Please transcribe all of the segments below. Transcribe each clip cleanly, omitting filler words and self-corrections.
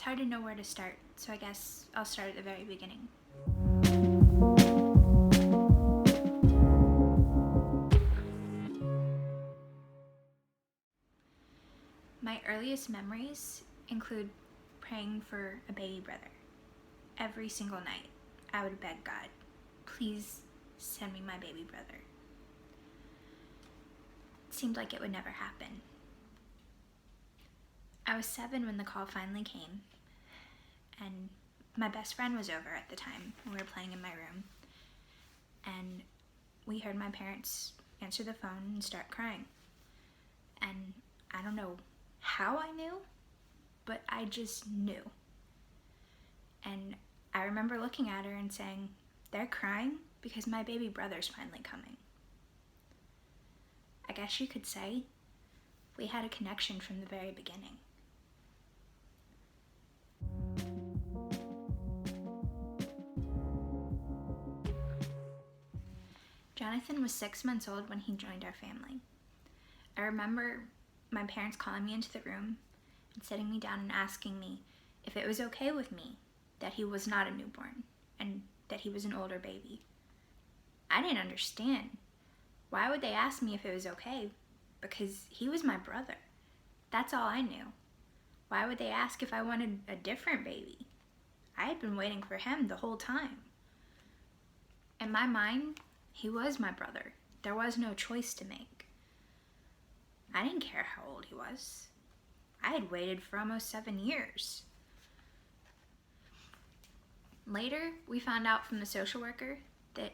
hard to know where to start, so I guess I'll start at the very beginning. My earliest memories include praying for a baby brother. Every single night, I would beg God, please send me my baby brother. It seemed like it would never happen. I was 7 when the call finally came, and my best friend was over at the time. We were playing in my room, and we heard my parents answer the phone and start crying. And I don't know how I knew, but I just knew. And I remember looking at her and saying, they're crying because my baby brother's finally coming. I guess you could say we had a connection from the very beginning. Jonathan was 6 months old when he joined our family. I remember my parents calling me into the room and sitting me down and asking me if it was okay with me that he was not a newborn and that he was an older baby. I didn't understand. Why would they ask me if it was okay? Because he was my brother. That's all I knew. Why would they ask if I wanted a different baby? I had been waiting for him the whole time. In my mind, he was my brother. There was no choice to make. I didn't care how old he was. I had waited for almost 7 years. Later, we found out from the social worker that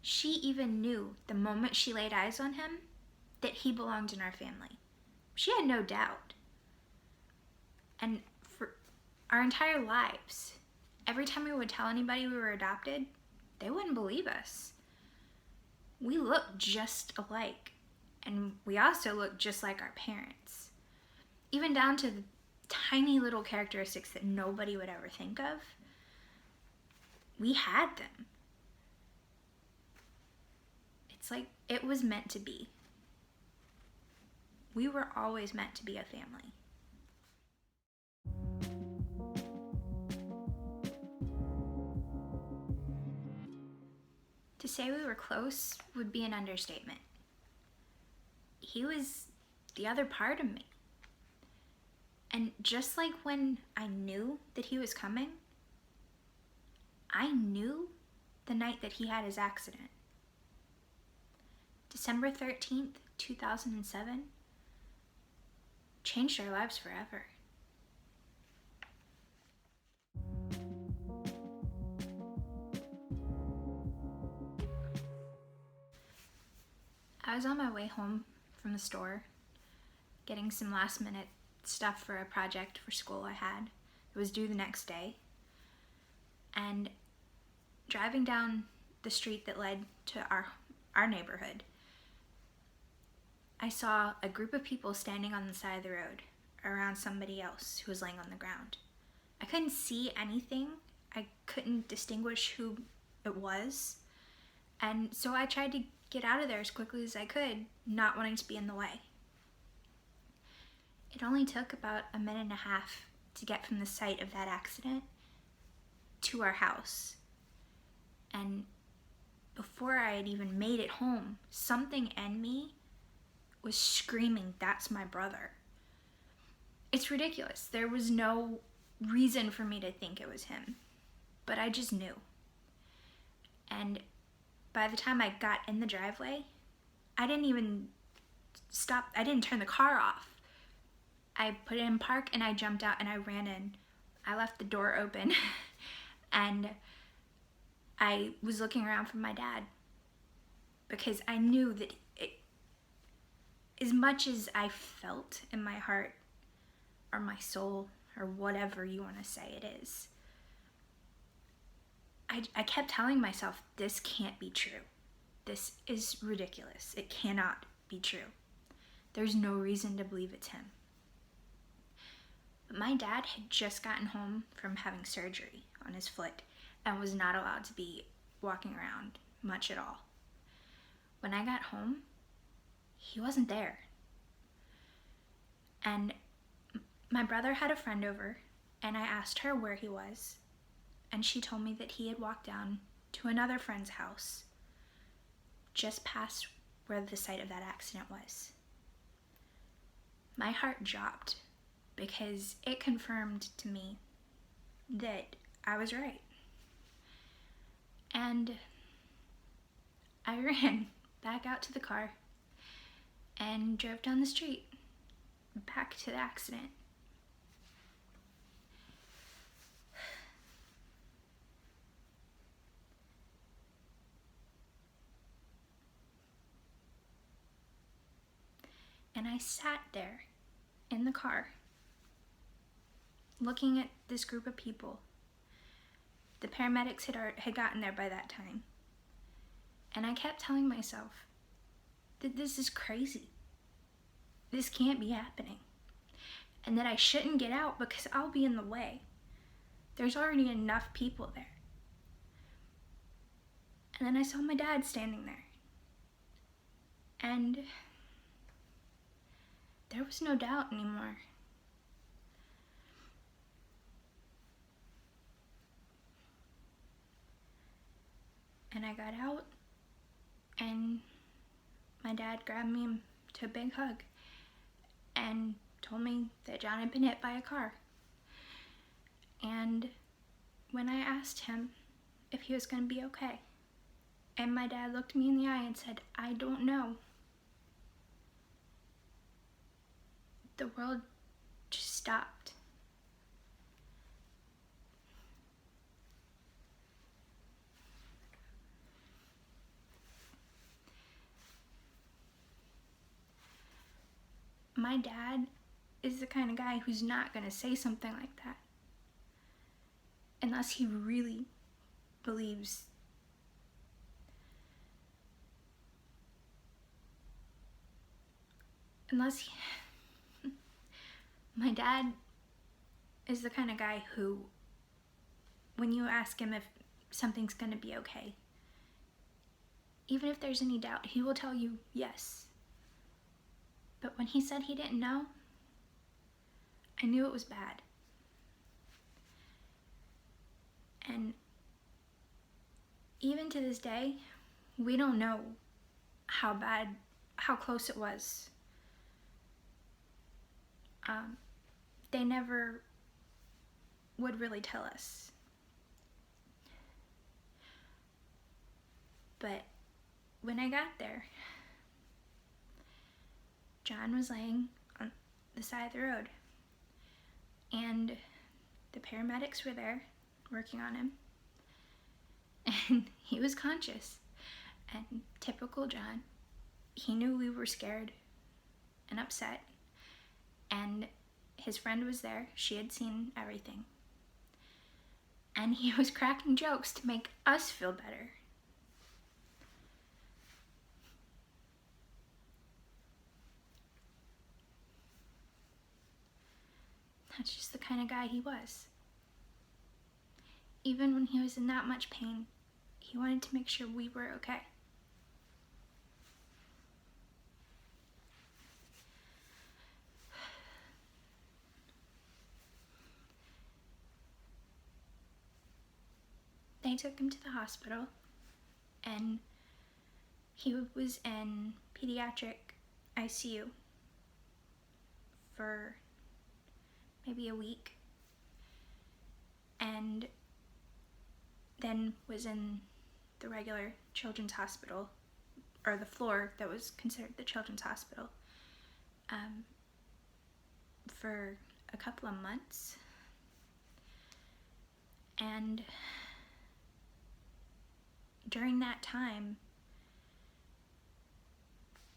she even knew the moment she laid eyes on him that he belonged in our family. She had no doubt. And for our entire lives, every time we would tell anybody we were adopted, they wouldn't believe us. We looked just alike, and we also looked just like our parents, even down to the tiny little characteristics that nobody would ever think of. We had them. It's like it was meant to be. We were always meant to be a family. To say we were close would be an understatement. He was the other part of me. And just like when I knew that he was coming, I knew the night that he had his accident. December 13th, 2007, changed our lives forever. I was on my way home from the store, getting some last minute stuff for a project for school I had. It was due the next day. And driving down the street that led to our neighborhood, I saw a group of people standing on the side of the road around somebody else who was laying on the ground. I couldn't see anything. I couldn't distinguish who it was. And so I tried to get out of there as quickly as I could, not wanting to be in the way. It only took about a minute and a half to get from the site of that accident to our house. And before I had even made it home, something in me was screaming, "That's my brother." It's ridiculous. There was no reason for me to think it was him, but I just knew. And by the time I got in the driveway, I didn't even stop. I didn't turn the car off. I put it in park and I jumped out and I ran in. I left the door open and I was looking around for my dad because I knew that as much as I felt in my heart or my soul or whatever you want to say it is, I kept telling myself, this can't be true. This is ridiculous. It cannot be true. There's no reason to believe it's him. But my dad had just gotten home from having surgery on his foot and was not allowed to be walking around much at all. When I got home, he wasn't there. And my brother had a friend over and I asked her where he was, and she told me that he had walked down to another friend's house just past where the site of that accident was. My heart dropped because it confirmed to me that I was right. And I ran back out to the car and drove down the street back to the accident. And I sat there in the car looking at this group of people. The paramedics had gotten there by that time. And I kept telling myself that this is crazy. This can't be happening. And that I shouldn't get out because I'll be in the way. There's already enough people there. And then I saw my dad standing there. And there was no doubt anymore. And I got out, and my dad grabbed me to a big hug and told me that John had been hit by a car. And when I asked him if he was going to be okay, and my dad looked me in the eye and said, "I don't know," the world just stopped. My dad is the kind of guy who's not going to say something like that unless he really believes my dad is the kind of guy who, when you ask him if something's going to be okay, even if there's any doubt, he will tell you yes. But when he said he didn't know, I knew it was bad. And even to this day, we don't know how close it was. They never would really tell us. But when I got there, John was laying on the side of the road, and the paramedics were there working on him, and he was conscious. And typical John, he knew we were scared and upset, and his friend was there. She had seen everything, and he was cracking jokes to make us feel better. That's just the kind of guy he was. Even when he was in that much pain, he wanted to make sure we were okay. They took him to the hospital, and he was in pediatric ICU for maybe a week, and then was in the regular children's hospital, or the floor that was considered the children's hospital, for a couple of months. And during that time,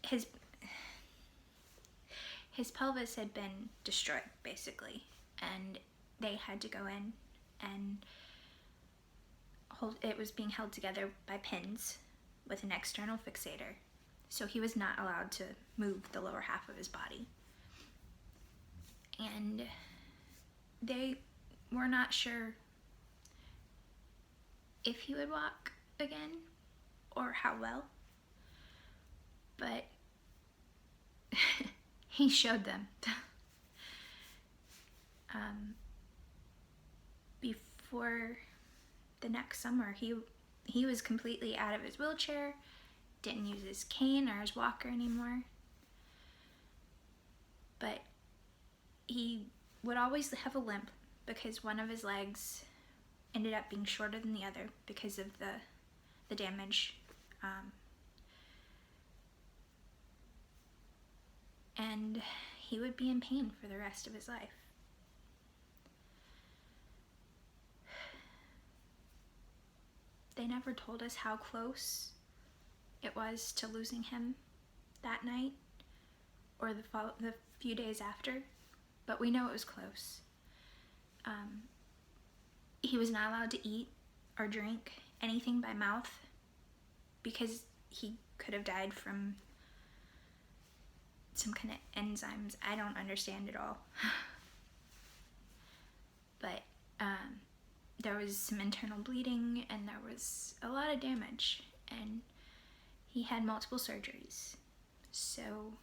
his pelvis had been destroyed, basically, and they had to go in and it was being held together by pins with an external fixator, so he was not allowed to move the lower half of his body. And they were not sure if he would walk again or how well, but he showed them. before the next summer, he was completely out of his wheelchair, didn't use his cane or his walker anymore. But he would always have a limp because one of his legs ended up being shorter than the other because of the damage. And he would be in pain for the rest of his life. They never told us how close it was to losing him that night or the few days after, but we know it was close. He was not allowed to eat or drink anything by mouth because he could have died from some kind of enzymes I don't understand at all. But there was some internal bleeding and there was a lot of damage, and he had multiple surgeries. So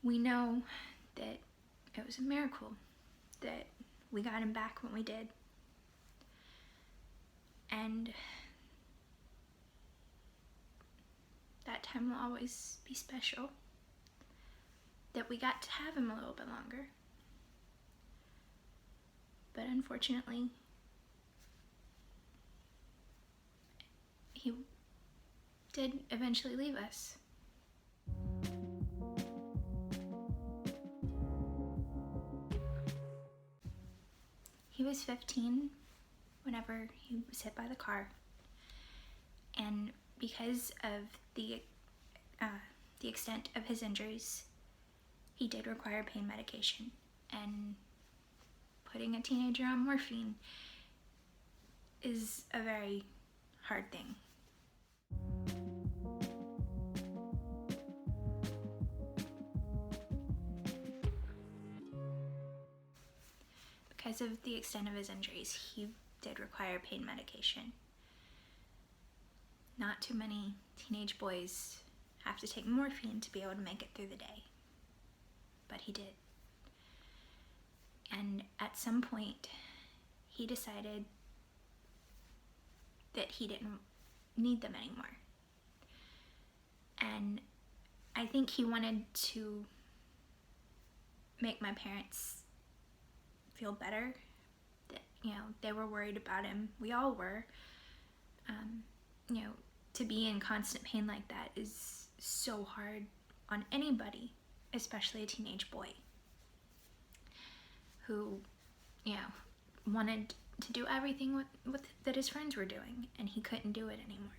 we know that it was a miracle that we got him back when we did. And that time will always be special, that we got to have him a little bit longer. But unfortunately, he did eventually leave us. He was 15 whenever he was hit by the car, and because of the extent of his injuries, he did require pain medication, and putting a teenager on morphine is a very hard thing. Because of the extent of his injuries, he did require pain medication. Not too many teenage boys have to take morphine to be able to make it through the day, but he did. And at some point, he decided that he didn't need them anymore. And I think he wanted to make my parents feel better, that, they were worried about him. We all were. To be in constant pain like that is so hard on anybody, especially a teenage boy who, wanted to do everything with that his friends were doing, and he couldn't do it anymore.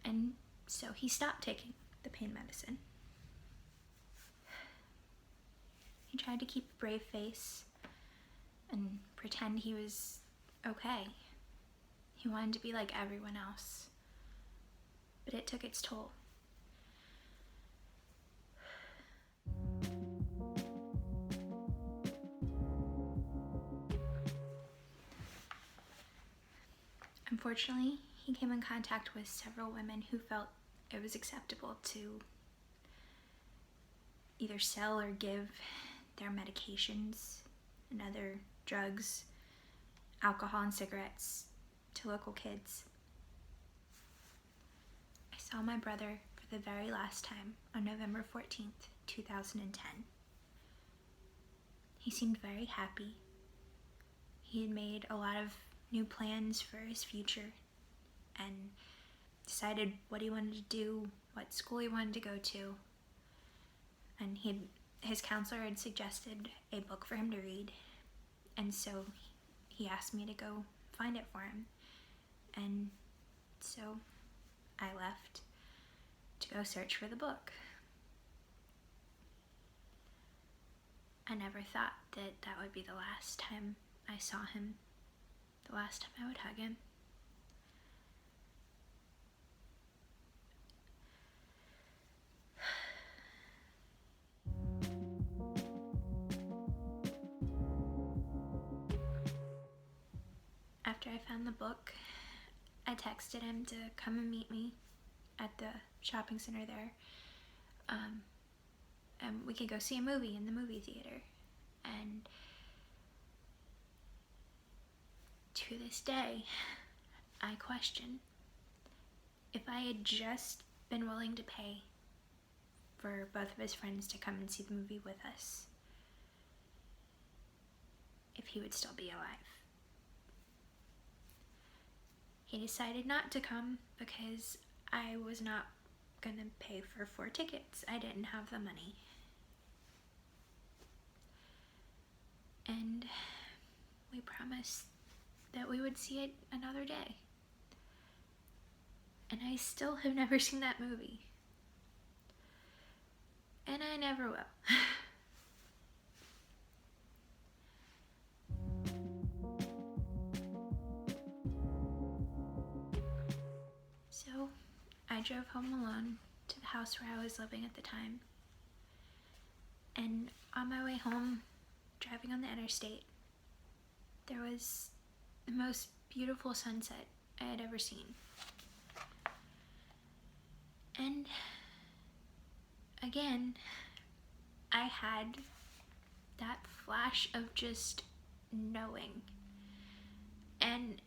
And so he stopped taking the pain medicine. He tried to keep a brave face and pretend he was okay. He wanted to be like everyone else, but it took its toll. Unfortunately, he came in contact with several women who felt it was acceptable to either sell or give their medications and other drugs, alcohol and cigarettes to local kids. I saw my brother for the very last time on November 14th, 2010. He seemed very happy. He had made a lot of new plans for his future and decided what he wanted to do, what school he wanted to go to. And his counselor had suggested a book for him to read, and so he asked me to go find it for him. And so I left to go search for the book. I never thought that would be the last time I saw him, the last time I would hug him. After I found the book, I texted him to come and meet me at the shopping center there, and we could go see a movie in the movie theater. And to this day, I question if I had just been willing to pay for both of his friends to come and see the movie with us, if he would still be alive. He decided not to come because I was not gonna pay for 4 tickets. I didn't have the money. And we promised that we would see it another day. And I still have never seen that movie. And I never will. So, I drove home alone to the house where I was living at the time. And on my way home, driving on the interstate, there was the most beautiful sunset I had ever seen. And again, I had that flash of just knowing. And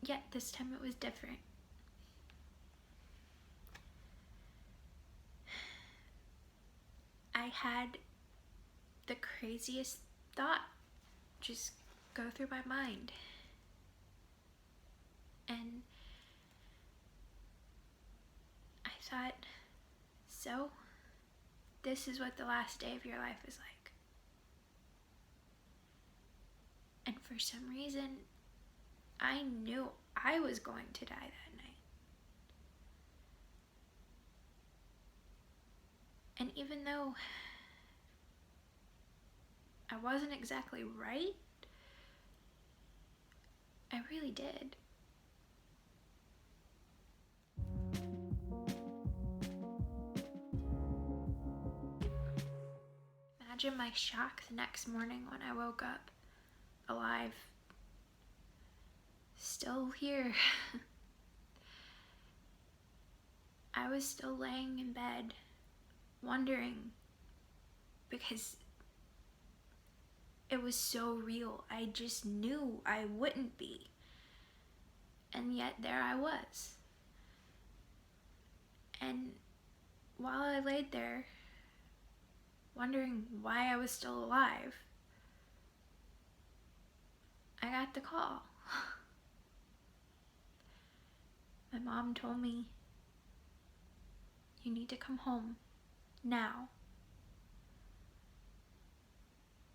yet this time it was different. I had the craziest thought just go through my mind. And I thought, so this is what the last day of your life is like. And for some reason, I knew I was going to die that night. And even though I wasn't exactly right, I really did. Imagine my shock the next morning when I woke up alive, still here. I was still laying in bed, wondering, because it was so real. I just knew I wouldn't be. And yet there I was. And while I laid there, wondering why I was still alive, I got the call. My mom told me, "You need to come home now."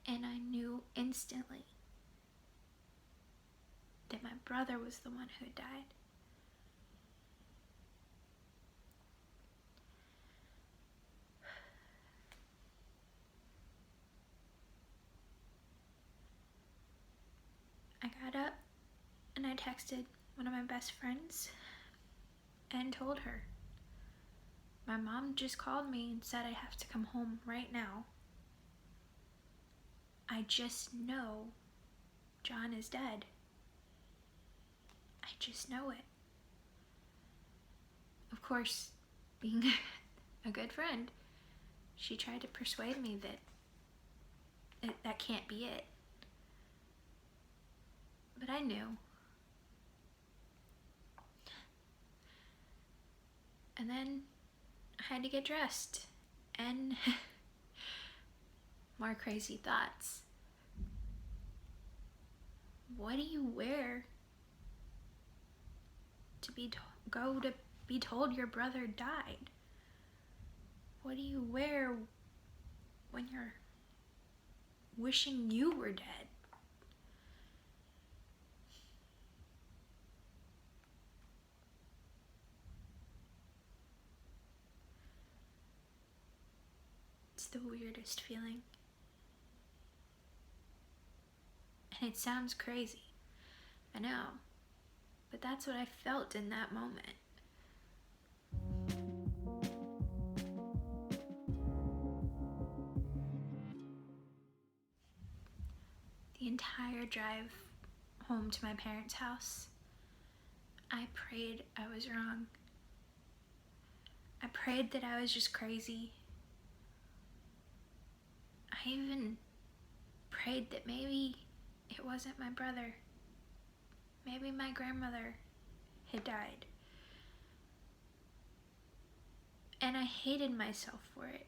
And I knew instantly that my brother was the one who had died. I got up and I texted one of my best friends and told her, "My mom just called me and said I have to come home right now. I just know John is dead. I just know it." Of course, being a good friend, she tried to persuade me that that can't be it. But I knew. And then I had to get dressed, and more crazy thoughts. What do you wear to go to be told your brother died? What do you wear when you're wishing you were dead? It's the weirdest feeling. And it sounds crazy, I know, but that's what I felt in that moment. The entire drive home to my parents' house, I prayed I was wrong. I prayed that I was just crazy. I even prayed that maybe it wasn't my brother. Maybe my grandmother had died. And I hated myself for it.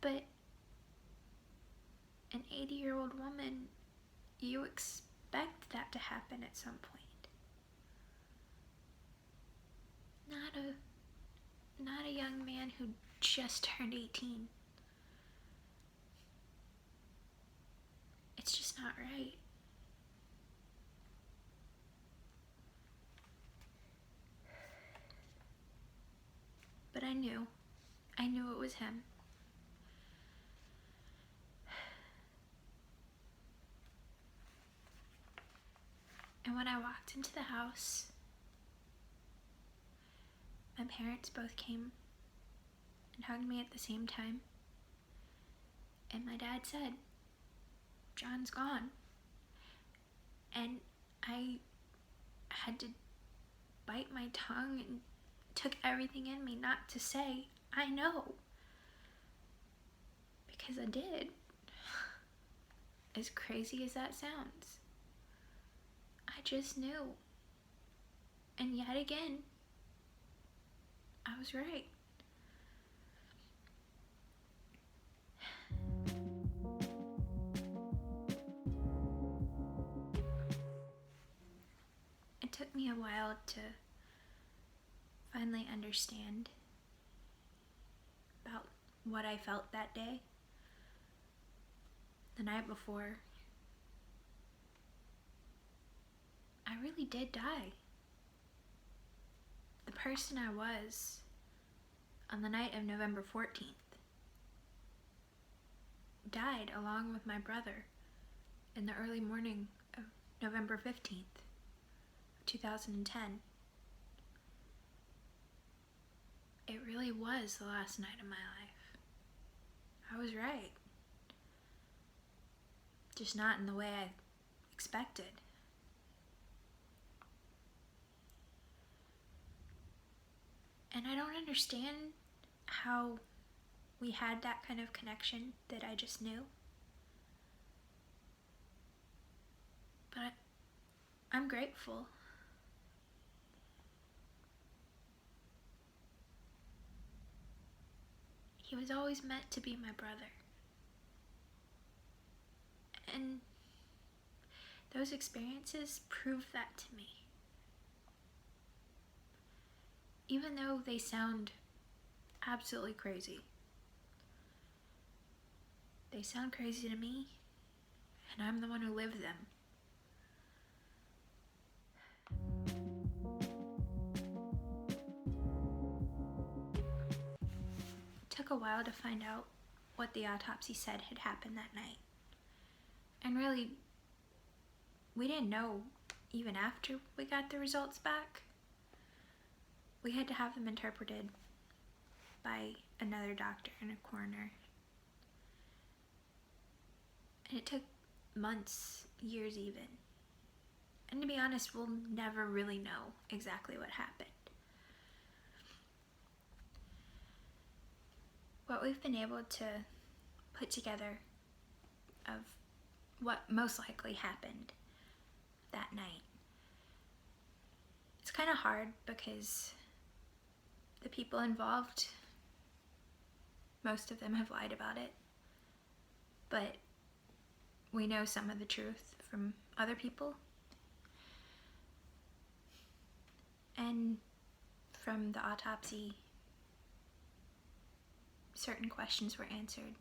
But an 80-year-old woman, you expect that to happen at some point. Not a young man who just turned 18. It's just not right. But I knew it was him. And when I walked into the house, my parents both came and hugged me at the same time. And my dad said, "John's gone." And I had to bite my tongue and took everything in me not to say, "I know." Because I did. As crazy as that sounds. I just knew. And yet again, I was right. It took me a while to finally understand about what I felt that day. The night before, I really did die. The person I was on the night of November 14th died along with my brother in the early morning of November 15th, 2010. It really was the last night of my life. I was right. Just not in the way I expected. And I don't understand how we had that kind of connection that I just knew. But I'm grateful. He was always meant to be my brother. And those experiences prove that to me. Even though they sound absolutely crazy. They sound crazy to me, and I'm the one who lived them. It took a while to find out what the autopsy said had happened that night. And really, we didn't know even after we got the results back. We had to have them interpreted by another doctor and a coroner. And it took months, years even. And to be honest, we'll never really know exactly what happened. What we've been able to put together of what most likely happened that night. It's kind of hard because the people involved, most of them have lied about it, but we know some of the truth from other people. And from the autopsy, certain questions were answered.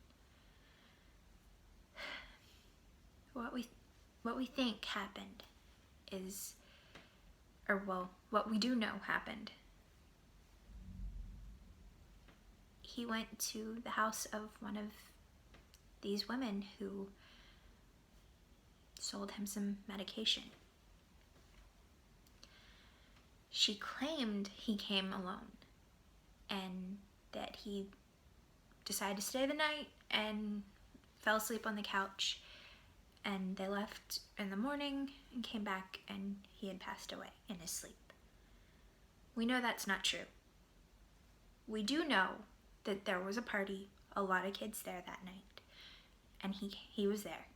What we think happened is, what we do know happened. He went to the house of one of these women who sold him some medication. She claimed he came alone and that he decided to stay the night and fell asleep on the couch, and they left in the morning and came back and he had passed away in his sleep. We know that's not true. We do know that there was a party, a lot of kids there that night, and he was there.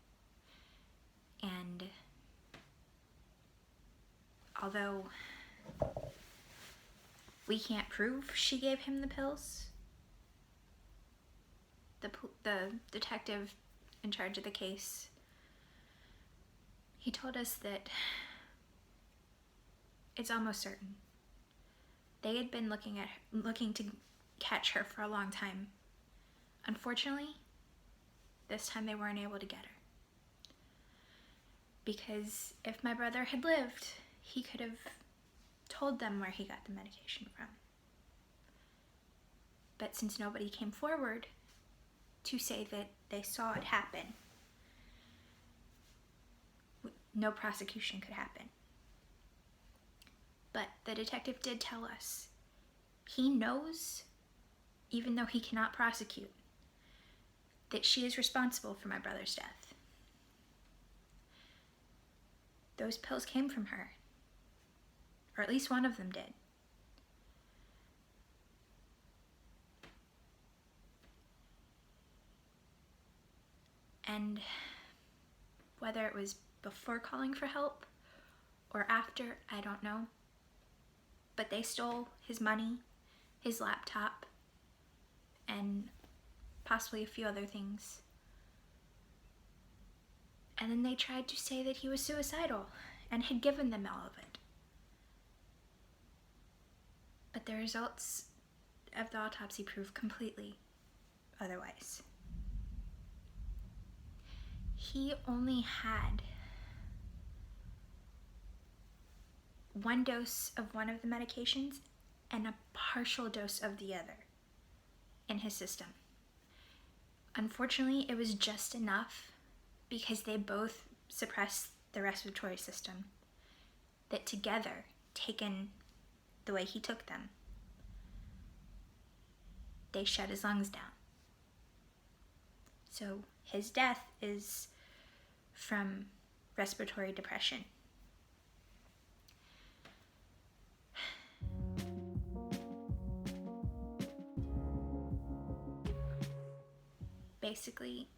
And although we can't prove she gave him the pills, the detective in charge of the case, he told us that it's almost certain. They had been looking to catch her for a long time. Unfortunately, this time they weren't able to get her. Because if my brother had lived, he could have told them where he got the medication from. But since nobody came forward to say that they saw it happen, no prosecution could happen. But the detective did tell us he knows, even though he cannot prosecute, that she is responsible for my brother's death. Those pills came from her, or at least one of them did. And whether it was before calling for help or after, I don't know. But they stole his money, his laptop, and possibly a few other things. And then they tried to say that he was suicidal and had given them all of it. But the results of the autopsy proved completely otherwise. He only had one dose of one of the medications and a partial dose of the other in his system. Unfortunately, it was just enough, because they both suppress the respiratory system, that together, taken the way he took them, they shut his lungs down. So his death is from respiratory depression. Basically,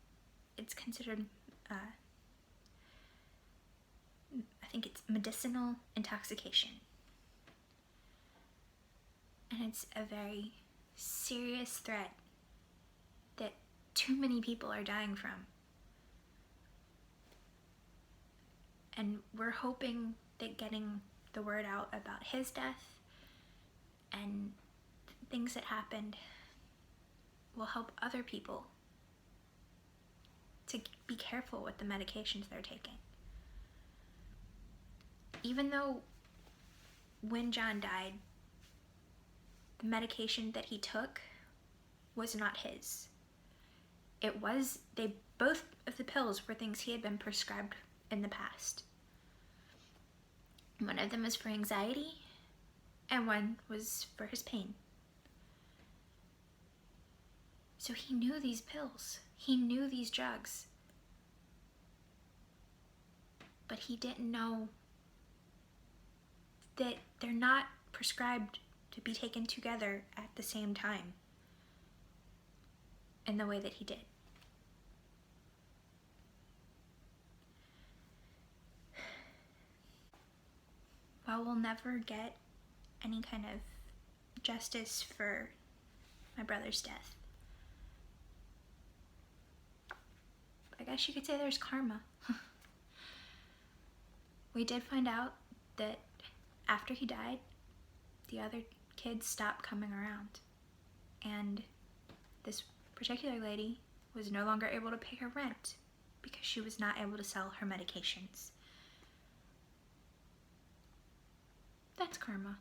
it's considered, I think it's medicinal intoxication. And it's a very serious threat that too many people are dying from. And we're hoping that getting the word out about his death and things that happened will help other people to be careful with the medications they're taking. Even though when John died, the medication that he took was not his. Both of the pills were things he had been prescribed in the past. One of them was for anxiety, and one was for his pain. So he knew these pills. He knew these drugs. But he didn't know that they're not prescribed to be taken together at the same time in the way that he did. While we'll never get any kind of justice for my brother's death, I guess you could say there's karma. We did find out that after he died, the other kids stopped coming around. And this particular lady was no longer able to pay her rent because she was not able to sell her medications. That's karma.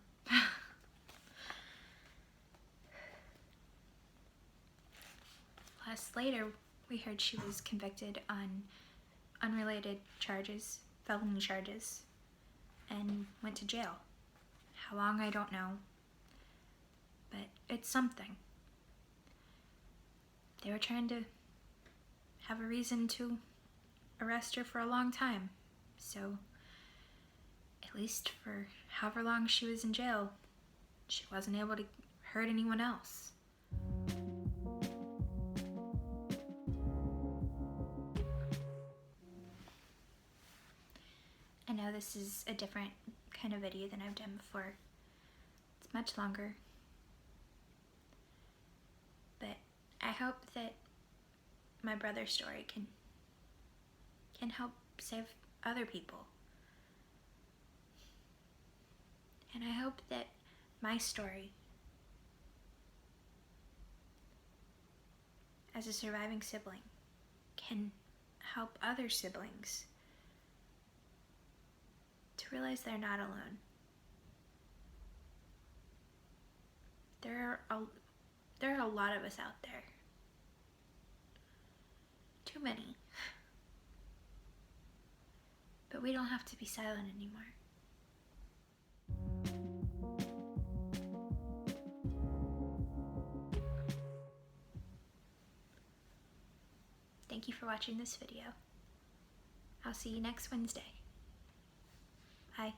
Plus, later, we heard she was convicted on unrelated charges, felony charges, and went to jail. How long, I don't know, but it's something. They were trying to have a reason to arrest her for a long time, so at least for however long she was in jail, she wasn't able to hurt anyone else. I know this is a different kind of video than I've done before. It's much longer. But I hope that my brother's story can help save other people. And I hope that my story as a surviving sibling can help other siblings to realize they're not alone. There are a lot of us out there. Too many. But we don't have to be silent anymore. Thank you for watching this video. I'll see you next Wednesday. Bye.